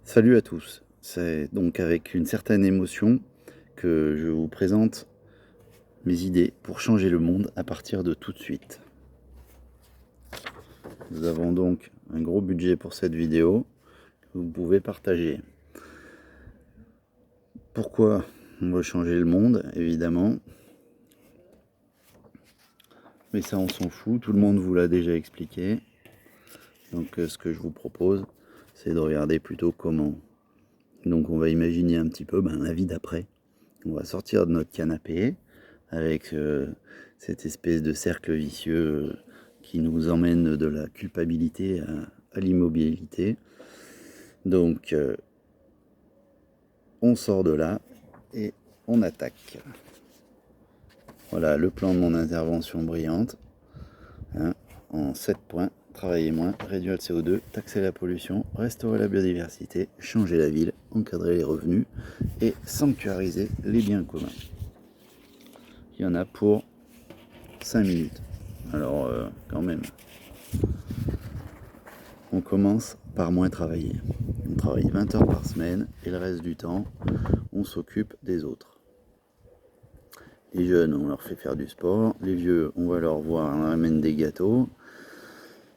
Salut à tous. C'est donc avec une certaine émotion que je vous présente mes idées pour changer le monde à partir de tout de suite. Nous avons donc un gros budget pour cette vidéo que vous pouvez partager. Pourquoi on veut changer le monde, évidemment. Mais ça, on s'en fout, tout le monde vous l'a déjà expliqué. Donc ce que je vous propose, c'est de regarder plutôt comment. Donc on va imaginer un petit peu la vie d'après. On va sortir de notre canapé avec cette espèce de cercle vicieux qui nous emmène de la culpabilité à l'immobilité. Donc on sort de là et on attaque. Voilà le plan de mon intervention brillante. Hein, en 7 points, travailler moins, réduire le CO2, taxer la pollution, restaurer la biodiversité, changer la ville, encadrer les revenus et sanctuariser les biens communs. Il y en a pour 5 minutes. Alors, quand même. On commence par moins travailler. On travaille 20 heures par semaine et le reste du temps, on s'occupe des autres. Les jeunes, on leur fait faire du sport. Les vieux, on va leur voir, on leur amène des gâteaux.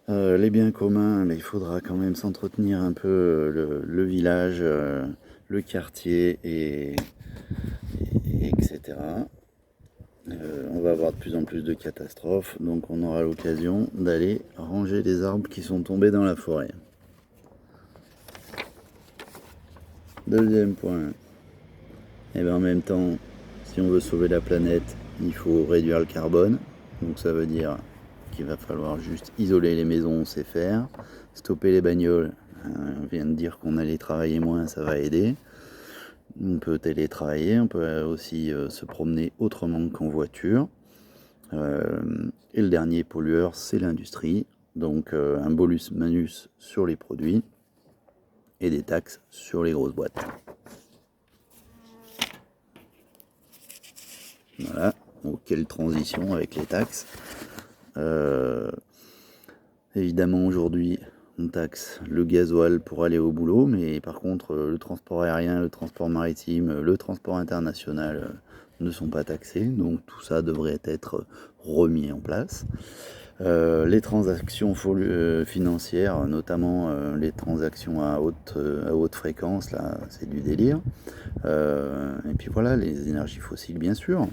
Les biens communs, mais il faudra quand même s'entretenir un peu le village, le quartier, etc. On va avoir de plus en plus de catastrophes, donc on aura l'occasion d'aller ranger les arbres qui sont tombés dans la forêt. Deuxième point, et bien en même temps, si on veut sauver la planète, il faut réduire le carbone. Donc ça veut dire qu'il va falloir juste isoler les maisons, on sait faire, stopper les bagnoles. On vient de dire qu'on allait travailler moins, ça va aider. On peut télétravailler, on peut aussi se promener autrement qu'en voiture. Et le dernier pollueur, c'est l'industrie. Donc un bonus-malus sur les produits et des taxes sur les grosses boîtes. Voilà, donc quelle transition avec les taxes. Évidemment, aujourd'hui, on taxe le gasoil pour aller au boulot, mais par contre, le transport aérien, le transport maritime, le transport international ne sont pas taxés, donc tout ça devrait être remis en place. Les transactions financières, notamment les transactions à haute fréquence, là, c'est du délire. Et puis voilà, les énergies fossiles, bien sûr.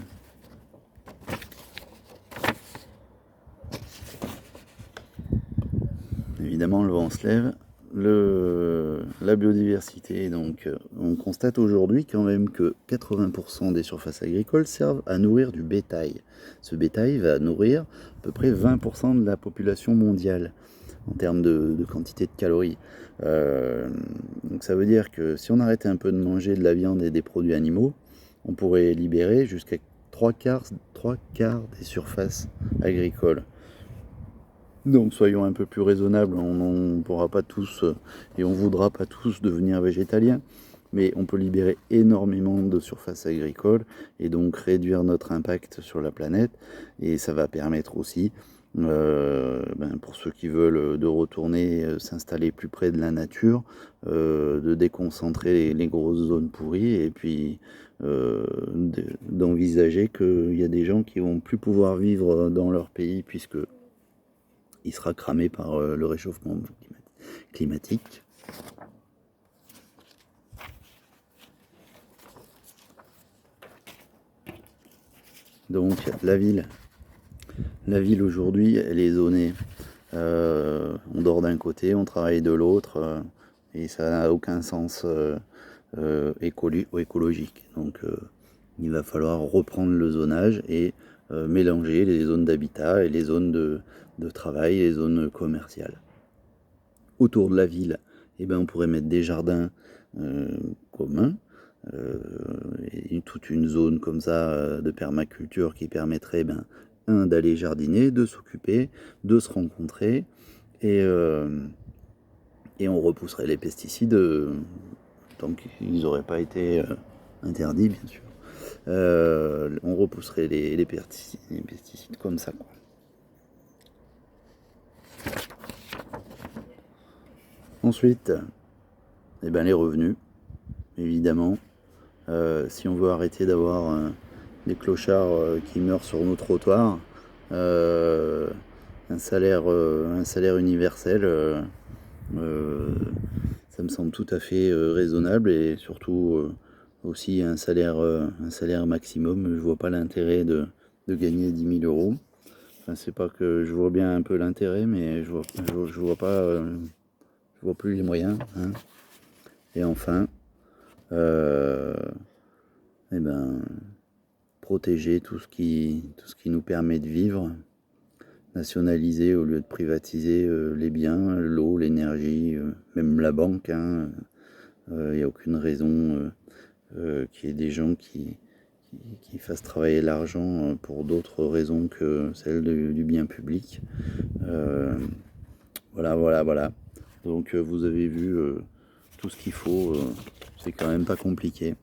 Évidemment, le vent se lève. La biodiversité, donc on constate aujourd'hui quand même que 80% des surfaces agricoles servent à nourrir du bétail. Ce bétail va nourrir à peu près 20% de la population mondiale en termes de quantité de calories. Donc ça veut dire que si on arrêtait un peu de manger de la viande et des produits animaux, on pourrait libérer jusqu'à 3/4 des surfaces agricoles. Donc soyons un peu plus raisonnables, on ne pourra pas tous et on ne voudra pas tous devenir végétaliens, mais on peut libérer énormément de surface agricole et donc réduire notre impact sur la planète, et ça va permettre aussi, pour ceux qui veulent de retourner s'installer plus près de la nature, de déconcentrer les grosses zones pourries, et puis d'envisager qu'il y a des gens qui vont plus pouvoir vivre dans leur pays puisque il sera cramé par le réchauffement climatique. Donc la ville aujourd'hui, elle est zonée. On dort d'un côté, on travaille de l'autre, et ça n'a aucun sens écologique. Donc il va falloir reprendre le zonage et mélanger les zones d'habitat et les zones de travail, les zones commerciales. Autour de la ville, on pourrait mettre des jardins communs, et toute une zone comme ça de permaculture qui permettrait, d'aller jardiner, de s'occuper, de se rencontrer, et on repousserait les pesticides tant qu'ils n'auraient pas été interdits, bien sûr. On repousserait les pesticides comme ça, quoi. Ensuite, Eh ben, les revenus, évidemment. Si on veut arrêter d'avoir des clochards qui meurent sur nos trottoirs, un salaire universel, ça me semble tout à fait raisonnable, et surtout aussi un salaire maximum. Je vois pas l'intérêt de gagner 10 000 euros. Enfin, c'est pas que je vois bien un peu l'intérêt, mais je vois pas, je vois plus les moyens, hein. Et enfin, euh, eh ben, protéger tout ce qui nous permet de vivre, nationaliser au lieu de privatiser les biens, l'eau, l'énergie, même la banque, hein. Il n'y a aucune raison qu'il y ait des gens qui fassent travailler l'argent pour d'autres raisons que celle du bien public. Euh, voilà. Donc vous avez vu tout ce qu'il faut, c'est quand même pas compliqué.